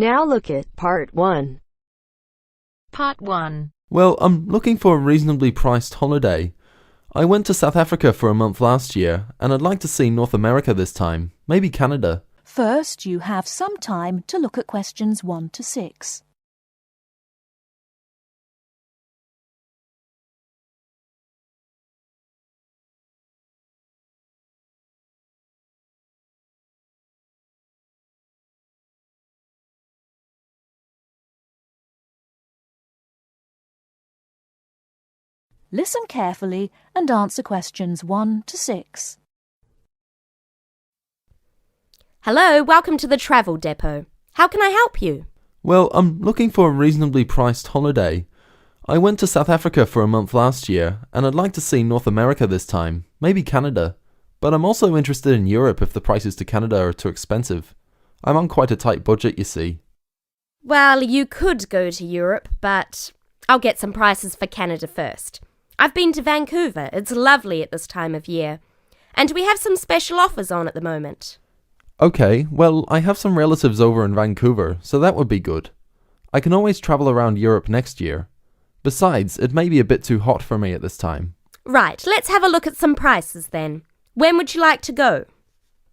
Now look at Part 1. Part 1. Well, I'm looking for a reasonably priced holiday. I went to South Africa for a month last year, and I'd like to see North America this time, maybe Canada. First, you have some time to look at questions 1 to 6. Listen carefully and answer questions 1 to 6. Hello, welcome to the travel depot. How can I help you? Well, I'm looking for a reasonably priced holiday. I went to South Africa for a month last year, and I'd like to see North America this time, maybe Canada. But I'm also interested in Europe if the prices to Canada are too expensive. I'm on quite a tight budget, you see. Well, you could go to Europe, but I'll get some prices for Canada first. I've been to Vancouver. It's lovely at this time of year. And we have some special offers on at the moment. Okay, well, I have some relatives over in Vancouver, so that would be good. I can always travel around Europe next year. Besides, it may be a bit too hot for me at this time. Right, let's have a look at some prices then. When would you like to go?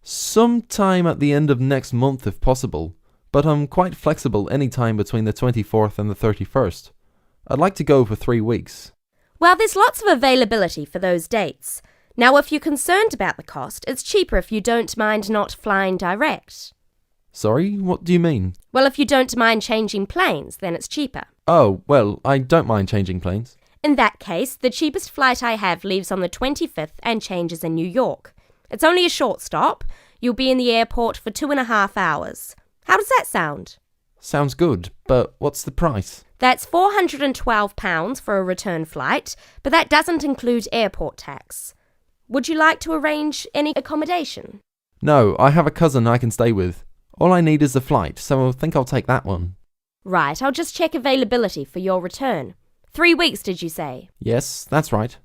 Sometime at the end of next month if possible, but I'm quite flexible any time between the 24th and the 31st. I'd like to go for 3 weeks. Well, there's lots of availability for those dates. Now, if you're concerned about the cost, it's cheaper if you don't mind not flying direct. Sorry, what do you mean? Well, if you don't mind changing planes, then it's cheaper. Oh, well, I don't mind changing planes. In that case, the cheapest flight I have leaves on the 25th and changes in New York. It's only a short stop. You'll be in the airport for 2.5 hours. How does that sound? Sounds good, but what's the price? That's £412 for a return flight, but that doesn't include airport tax. Would you like to arrange any accommodation? No, I have a cousin I can stay with. All I need is a flight, so I think I'll take that one. Right, I'll just check availability for your return. 3 weeks, did you say? Yes, that's right.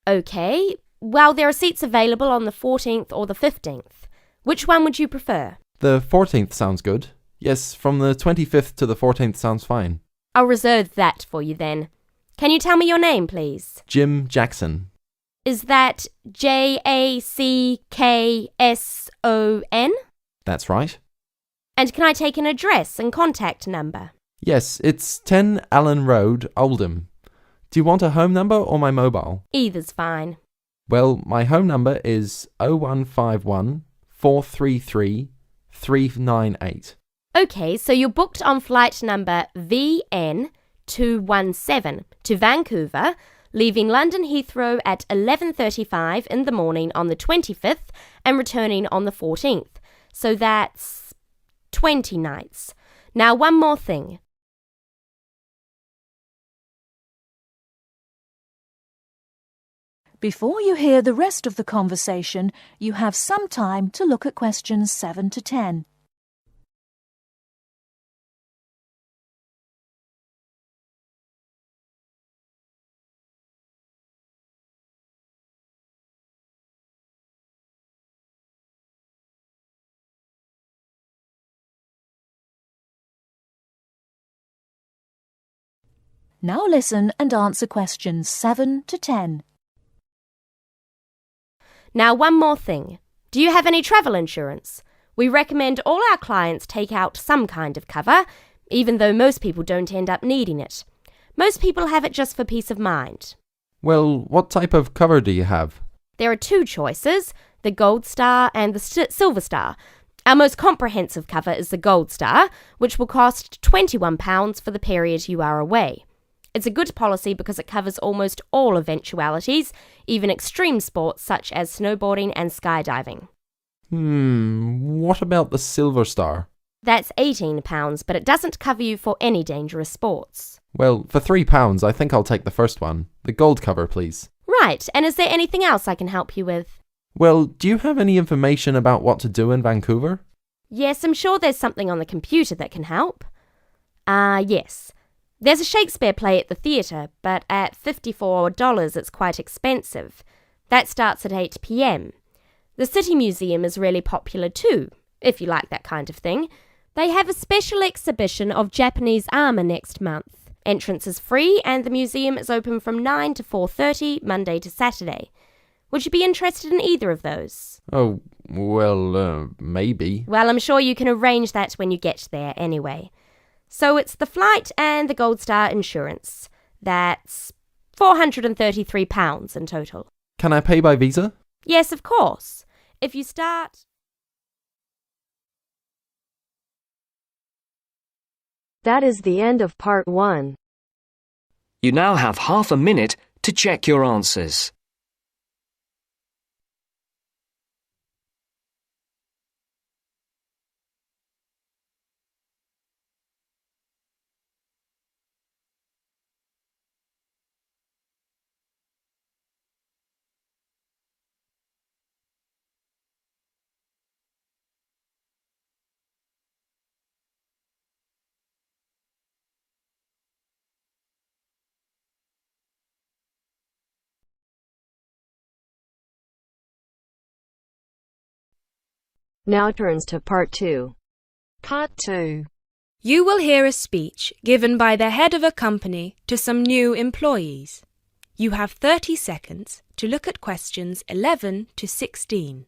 Okay, well, there are seats available on the 14th or the 15th. Which one would you prefer? The 14th sounds good. Yes, from the 25th to the 14th sounds fine. I'll reserve that for you then. Can you tell me your name, please? Jim Jackson. Is that Jackson? That's right. And can I take an address and contact number? Yes, it's 10 Allen Road, Oldham. Do you want a home number or my mobile? Either's fine. Well, my home number is 0151 433 398. Okay, so you're booked on flight number VN217 to Vancouver, leaving London Heathrow at 11:35 in the morning on the 25th and returning on the 14th. So that's 20 nights. Now, one more thing. Before you hear the rest of the conversation, you have some time to look at questions 7 to 10. Now listen and answer questions 7 to 10. Now, one more thing. Do you have any travel insurance? We recommend all our clients take out some kind of cover, even though most people don't end up needing it. Most people have it just for peace of mind. Well, what type of cover do you have? There are 2 choices, the Gold Star and the Silver Star. Our most comprehensive cover is the Gold Star, which will cost £21 for the period you are away. It's a good policy because it covers almost all eventualities, even extreme sports such as snowboarding and skydiving. What about the Silver Star? That's £18, but it doesn't cover you for any dangerous sports. Well, for £3, I think I'll take the first one. The gold cover, please. Right, and is there anything else I can help you with? Well, do you have any information about what to do in Vancouver? Yes, I'm sure there's something on the computer that can help. Yes. There's a Shakespeare play at the theatre, but at $54 it's quite expensive. That starts at 8 p.m. The City Museum is really popular too, if you like that kind of thing. They have a special exhibition of Japanese armour next month. Entrance is free and the museum is open from 9 to 4:30, Monday to Saturday. Would you be interested in either of those? Oh, well, maybe. Well, I'm sure you can arrange that when you get there anyway. So it's the flight and the Gold Star insurance. That's £433 in total. Can I pay by Visa? Yes, of course. If you start... That is the end of part 1. You now have half a minute to check your answers. Now turns to part 2. Part 2. You will hear a speech given by the head of a company to some new employees. You have 30 seconds to look at questions 11 to 16.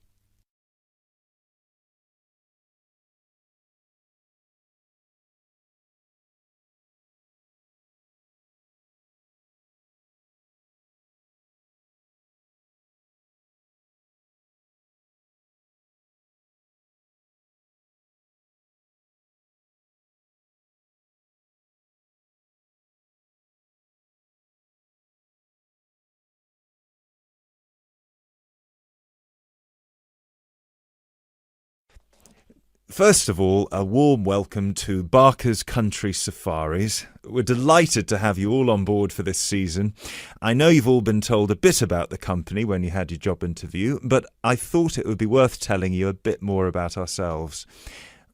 First of all, a warm welcome to Barker's Country Safaris. We're delighted to have you all on board for this season. I know you've all been told a bit about the company when you had your job interview, but I thought it would be worth telling you a bit more about ourselves.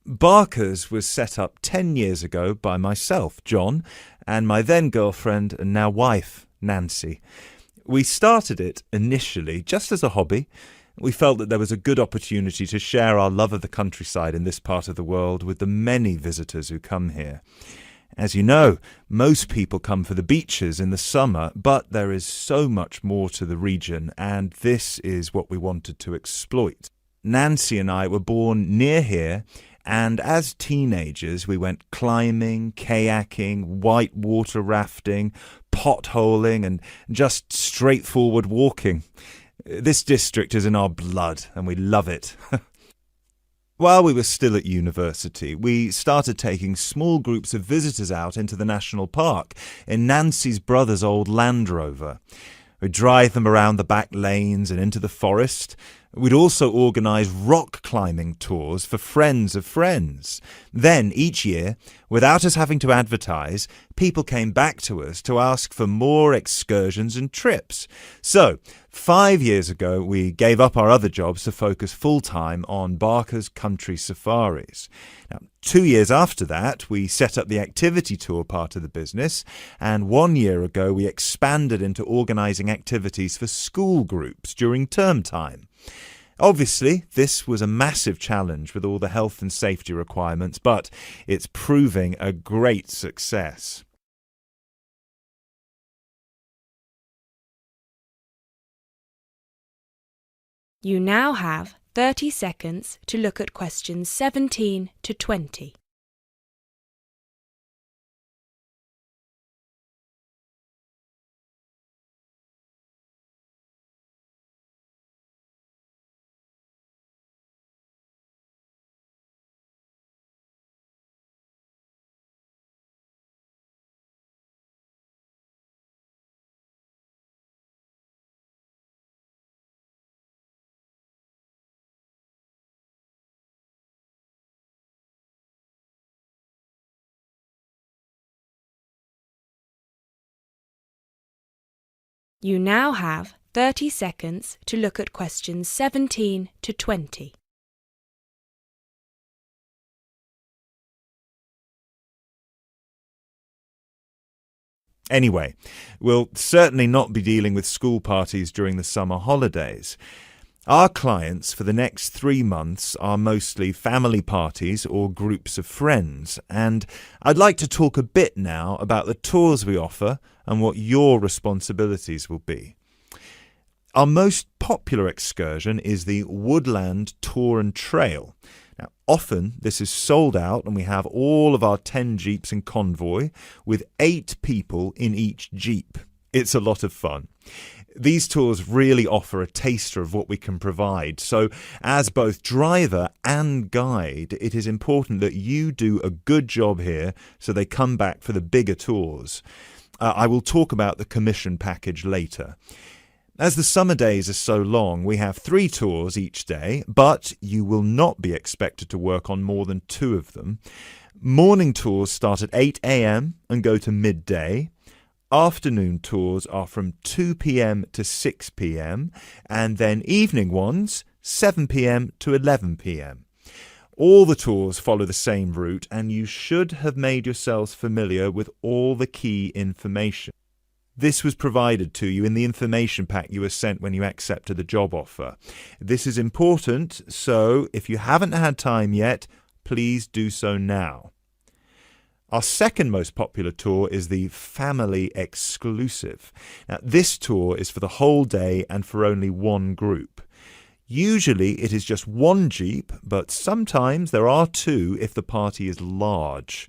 Barker's was set up 10 years ago by myself, John, and my then girlfriend and now wife, Nancy. We started it initially just as a hobby. We felt that there was a good opportunity to share our love of the countryside in this part of the world with the many visitors who come here. As you know, most people come for the beaches in the summer, but there is so much more to the region, and this is what we wanted to exploit. Nancy and I were born near here, and as teenagers we went climbing, kayaking, whitewater rafting, potholing, and just straightforward walking. This district is in our blood, and we love it. While we were still at university, we started taking small groups of visitors out into the national park in Nancy's brother's old Land Rover. We'd drive them around the back lanes and into the forest. We'd also organise rock climbing tours for friends of friends. Then, each year, without us having to advertise, people came back to us to ask for more excursions and trips. So, 5 years ago, we gave up our other jobs to focus full-time on Barker's Country Safaris. Now, 2 years after that, we set up the activity tour part of the business, and 1 year ago, we expanded into organising activities for school groups during term time. Obviously, this was a massive challenge with all the health and safety requirements, but it's proving a great success. You now have 30 seconds to look at questions 17 to 20. You now have 30 seconds to look at questions 17 to 20. Anyway, we'll certainly not be dealing with school parties during the summer holidays. Our clients for the next 3 months are mostly family parties or groups of friends, and I'd like to talk a bit now about the tours we offer and what your responsibilities will be. Our most popular excursion is the Woodland Tour and Trail. Now, often this is sold out and we have all of our 10 jeeps in convoy with 8 people in each jeep. It's a lot of fun. These tours really offer a taster of what we can provide. So as both driver and guide, it is important that you do a good job here so they come back for the bigger tours. I will talk about the commission package later. As the summer days are so long, we have 3 tours each day, but you will not be expected to work on more than 2 of them. Morning tours start at 8 a.m. and go to midday. Afternoon tours are from 2 p.m. to 6 p.m. and then evening ones 7 p.m. to 11 p.m. All the tours follow the same route and you should have made yourselves familiar with all the key information. This was provided to you in the information pack you were sent when you accepted the job offer. This is important, so if you haven't had time yet, please do so now. Our second most popular tour is the Family Exclusive. Now, this tour is for the whole day and for only one group. Usually it is just one jeep, but sometimes there are 2 if the party is large.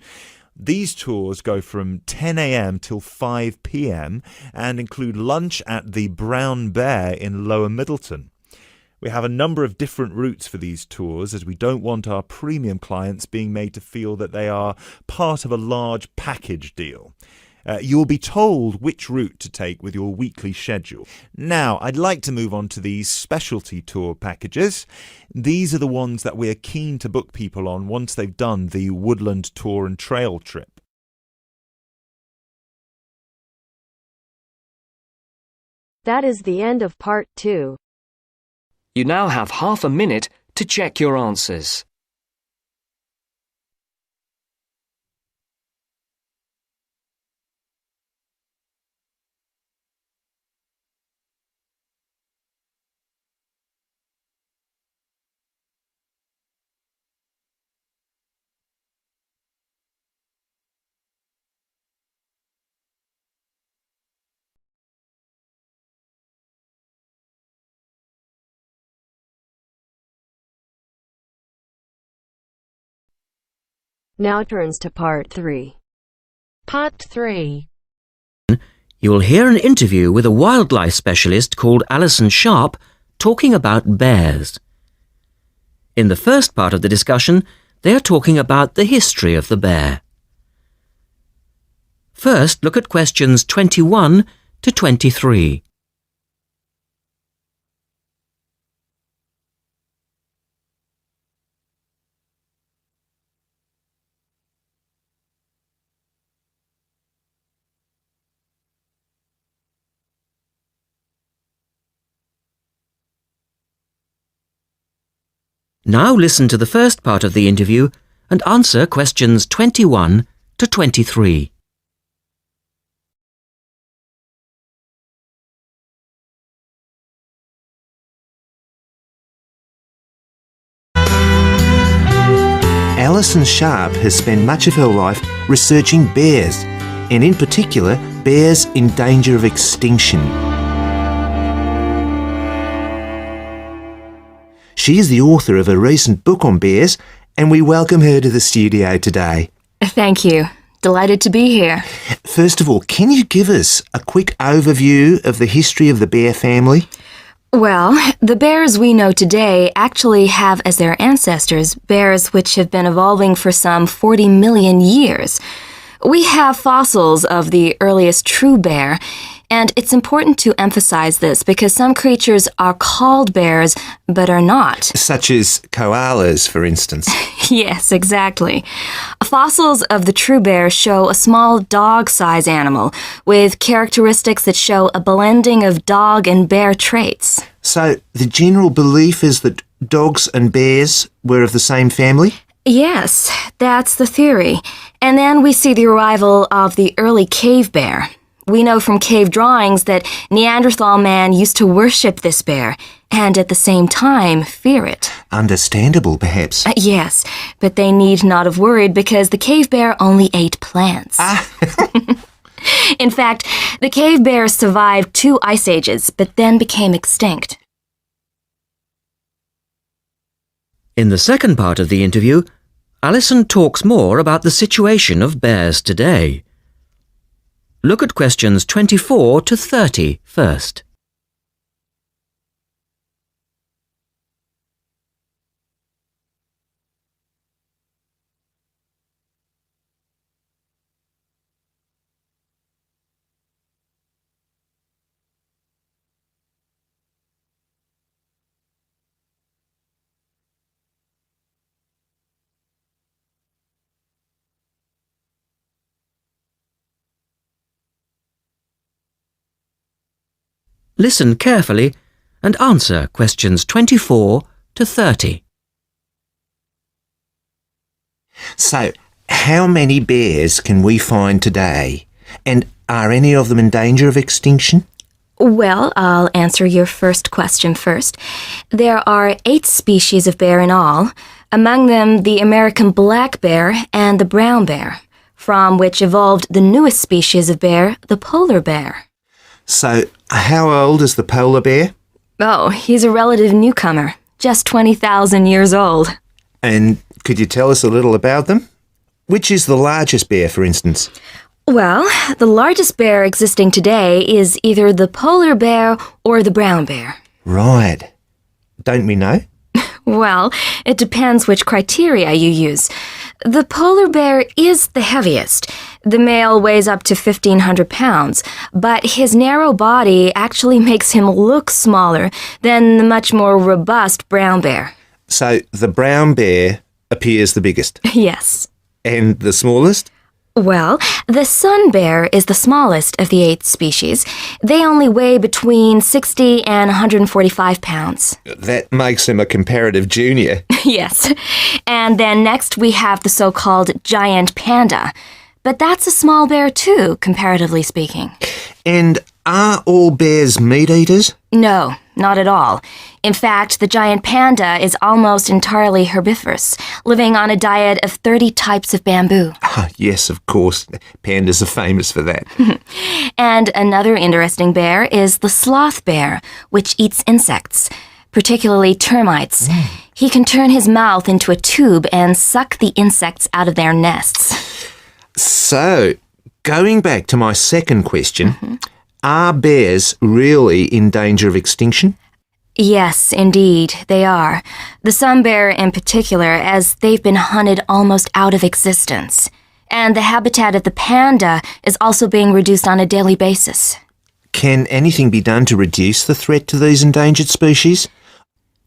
These tours go from 10 a.m. till 5 p.m. and include lunch at the Brown Bear in Lower Middleton. We have a number of different routes for these tours as we don't want our premium clients being made to feel that they are part of a large package deal. You will be told which route to take with your weekly schedule. Now, I'd like to move on to these specialty tour packages. These are the ones that we are keen to book people on once they've done the Woodland Tour and Trail trip. That is the end of part 2. You now have half a minute to check your answers. Now turns to part 3. Part 3. You will hear an interview with a wildlife specialist called Alison Sharp talking about bears. In the first part of the discussion, they are talking about the history of the bear. First, look at questions 21 to 23. Now listen to the first part of the interview and answer questions 21 to 23. Alison Sharp has spent much of her life researching bears, and in particular, bears in danger of extinction. She is the author of a recent book on bears, and we welcome her to the studio today. Thank you. Delighted to be here. First of all, can you give us a quick overview of the history of the bear family? Well, the bears we know today actually have as their ancestors bears which have been evolving for some 40 million years. We have fossils of the earliest true bear, and it's important to emphasize this because some creatures are called bears but are not. Such as koalas, for instance. Yes, exactly. Fossils of the true bear show a small dog-size animal with characteristics that show a blending of dog and bear traits. So the general belief is that dogs and bears were of the same family? Yes, that's the theory. And then we see the arrival of the early cave bear. We know from cave drawings that Neanderthal man used to worship this bear and at the same time fear it. Understandable, perhaps. Yes, but they need not have worried because the cave bear only ate plants. In fact, the cave bear survived 2 ice ages, but then became extinct. In the second part of the interview, Alison talks more about the situation of bears today. Look at questions 24 to 30 first. Listen carefully and answer questions 24 to 30. So, how many bears can we find today? And are any of them in danger of extinction? Well, I'll answer your first question first. There are 8 species of bear in all, among them the American black bear and the brown bear, from which evolved the newest species of bear, the polar bear. So, how old is the polar bear? Oh, he's a relative newcomer, just 20,000 years old. And could you tell us a little about them? Which is the largest bear, for instance? Well, the largest bear existing today is either the polar bear or the brown bear. Right. Don't we know? Well, it depends which criteria you use. The polar bear is the heaviest. The male weighs up to 1,500 pounds, but his narrow body actually makes him look smaller than the much more robust brown bear. So, the brown bear appears the biggest. Yes. And the smallest? Well, the sun bear is the smallest of the 8 species. They only weigh between 60 and 145 pounds. That makes him a comparative junior. Yes. And then next we have the so-called giant panda. But that's a small bear too, comparatively speaking. And are all bears meat eaters? No, not at all. In fact, the giant panda is almost entirely herbivorous, living on a diet of 30 types of bamboo. Ah, yes, of course. Pandas are famous for that. And another interesting bear is the sloth bear, which eats insects, particularly termites. He can turn his mouth into a tube and suck the insects out of their nests. So, going back to my second question, are bears really in danger of extinction? Yes, indeed, they are. The sun bear in particular, as they've been hunted almost out of existence. And the habitat of the panda is also being reduced on a daily basis. Can anything be done to reduce the threat to these endangered species?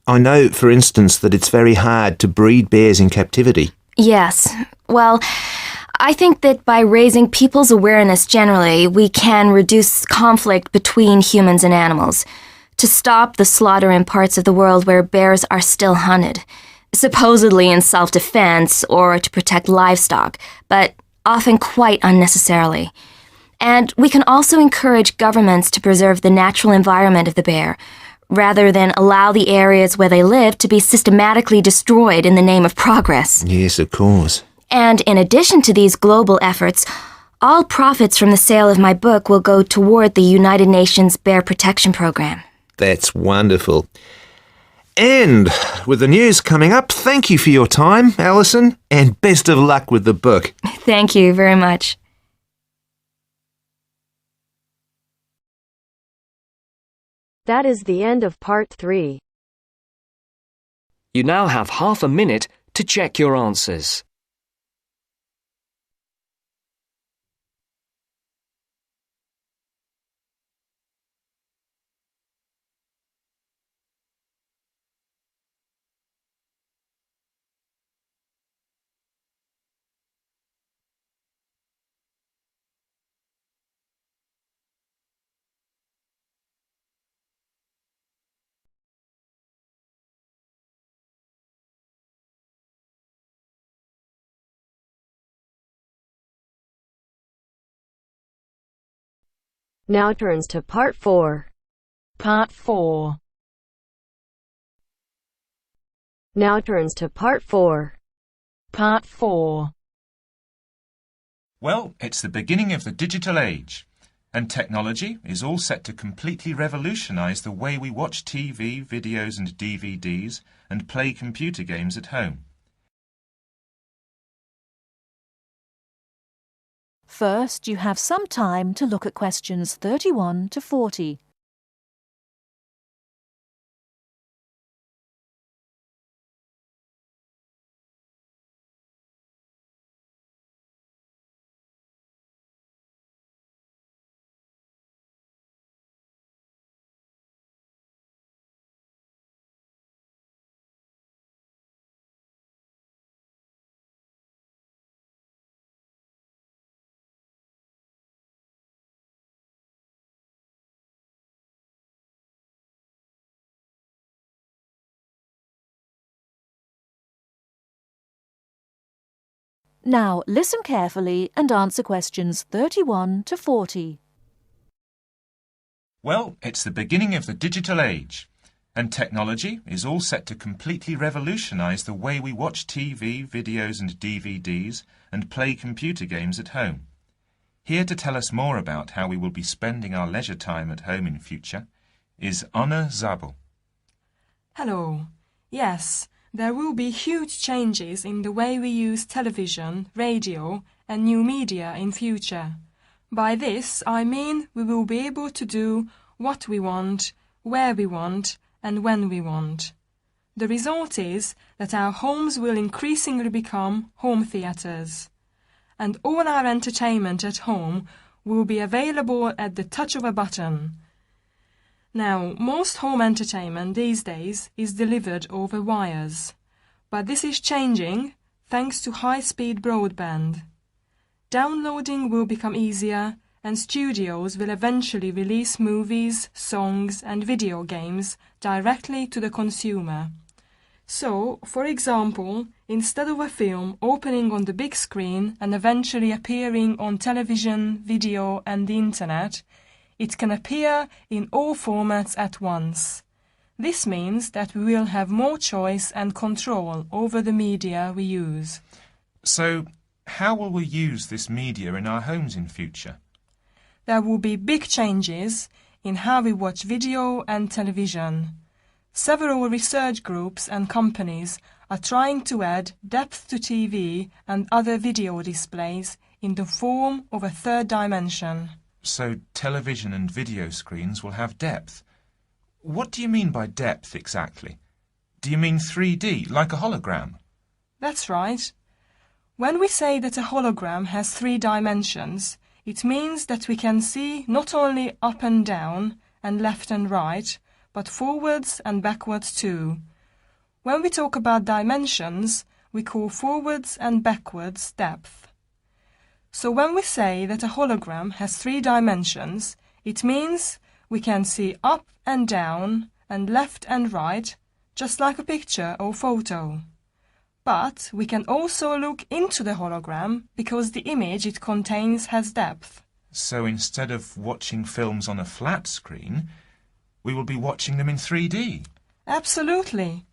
I know, for instance, that it's very hard to breed bears in captivity. Yes. Well, I think that by raising people's awareness generally, we can reduce conflict between humans and animals, to stop the slaughter in parts of the world where bears are still hunted, supposedly in self-defense or to protect livestock, but often quite unnecessarily. And we can also encourage governments to preserve the natural environment of the bear, rather than allow the areas where they live to be systematically destroyed in the name of progress. Yes, of course. And in addition to these global efforts, all profits from the sale of my book will go toward the United Nations Bear Protection Program. That's wonderful. And with the news coming up, thank you for your time, Alison, and best of luck with the book. Thank you very much. That is the end of part 3. You now have half a minute to check your answers. Now turns to Part 4. Part 4. Now turns to Part 4. Part 4. Well, it's the beginning of the digital age, and technology is all set to completely revolutionize the way we watch TV, videos and DVDs and play computer games at home. First, you have some time to look at questions 31 to 40. Now, listen carefully and answer questions 31 to 40. Well, it's the beginning of the digital age, and technology is all set to completely revolutionize the way we watch TV, videos and DVDs and play computer games at home. Here to tell us more about how we will be spending our leisure time at home in future is Anna Zabel. Hello. Yes, there will be huge changes in the way we use television, radio and new media in future. By this, I mean we will be able to do what we want, where we want and when we want. The result is that our homes will increasingly become home theatres, and all our entertainment at home will be available at the touch of a button. Now, most home entertainment these days is delivered over wires, but this is changing thanks to high-speed broadband. Downloading will become easier, and studios will eventually release movies, songs and video games directly to the consumer. So, for example, instead of a film opening on the big screen and eventually appearing on television, video and the internet, it can appear in all formats at once. This means that we will have more choice and control over the media we use. So, how will we use this media in our homes in future? There will be big changes in how we watch video and television. Several research groups and companies are trying to add depth to TV and other video displays in the form of a third dimension. So television and video screens will have depth. What do you mean by depth exactly? Do you mean 3D, like a hologram? That's right. When we say that a hologram has 3 dimensions, it means that we can see not only up and down and left and right, but forwards and backwards too. When we talk about dimensions, we call forwards and backwards depth. So when we say that a hologram has 3 dimensions, it means we can see up and down and left and right, just like a picture or photo. But we can also look into the hologram because the image it contains has depth. So instead of watching films on a flat screen, we will be watching them in 3D? Absolutely.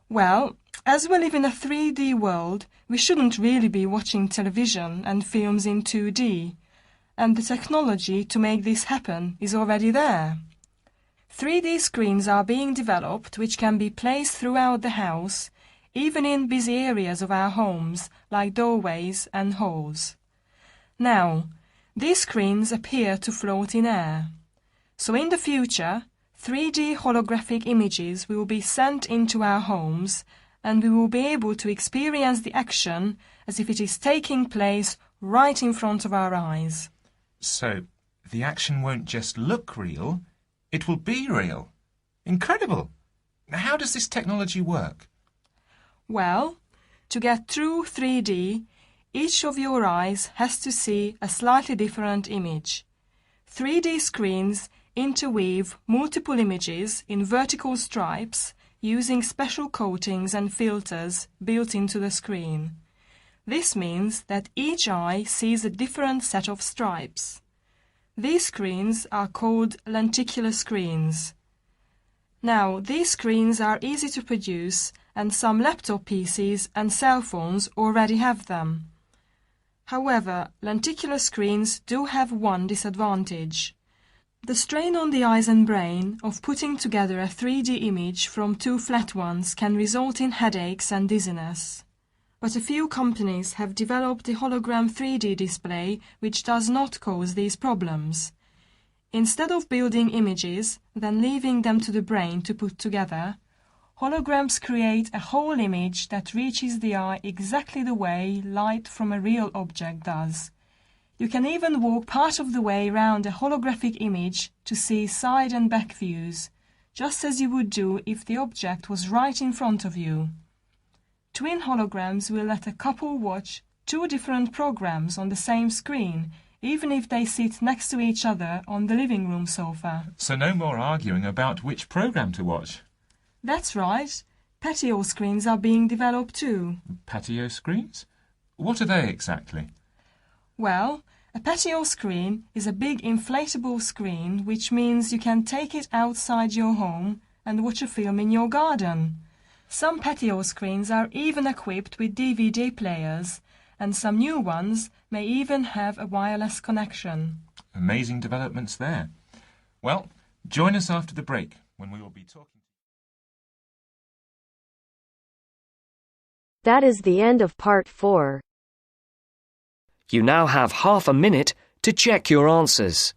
Well, as we live in a 3D world, we shouldn't really be watching television and films in 2D, and the technology to make this happen is already there. 3D screens are being developed which can be placed throughout the house, even in busy areas of our homes, like doorways and halls. Now, these screens appear to float in air. So in the future, 3D holographic images will be sent into our homes, and we will be able to experience the action as if it is taking place right in front of our eyes. So, the action won't just look real, it will be real. Incredible! How does this technology work? Well, to get through 3D, each of your eyes has to see a slightly different image. 3D screens interweave multiple images in vertical stripes using special coatings and filters built into the screen. This means that each eye sees a different set of stripes. These screens are called lenticular screens. Now, these screens are easy to produce and some laptop PCs and cell phones already have them. However, lenticular screens do have one disadvantage. The strain on the eyes and brain of putting together a 3D image from two flat ones can result in headaches and dizziness. But a few companies have developed the hologram 3D display which does not cause these problems. Instead of building images, then leaving them to the brain to put together, holograms create a whole image that reaches the eye exactly the way light from a real object does. You can even walk part of the way round a holographic image to see side and back views, just as you would do if the object was right in front of you. Twin holograms will let a couple watch two different programs on the same screen, even if they sit next to each other on the living room sofa. So no more arguing about which program to watch. That's right. Patio screens are being developed too. Patio screens? What are they exactly? Well, a patio screen is a big inflatable screen, which means you can take it outside your home and watch a film in your garden. Some patio screens are even equipped with DVD players, and some new ones may even have a wireless connection. Amazing developments there. Well, join us after the break when we will be talking. That is the end of part 4. You now have half a minute to check your answers.